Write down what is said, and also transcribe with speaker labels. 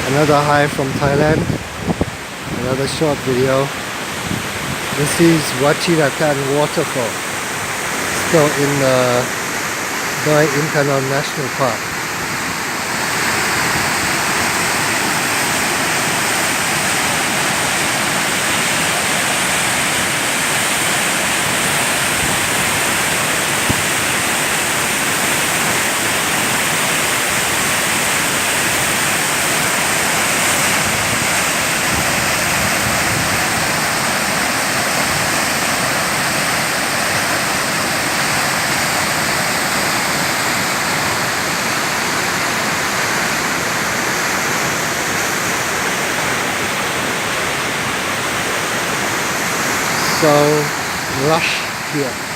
Speaker 1: Another hi from Thailand, another short video. This is Wachiratan waterfall, still in Doi Intanon National Park. So lush here.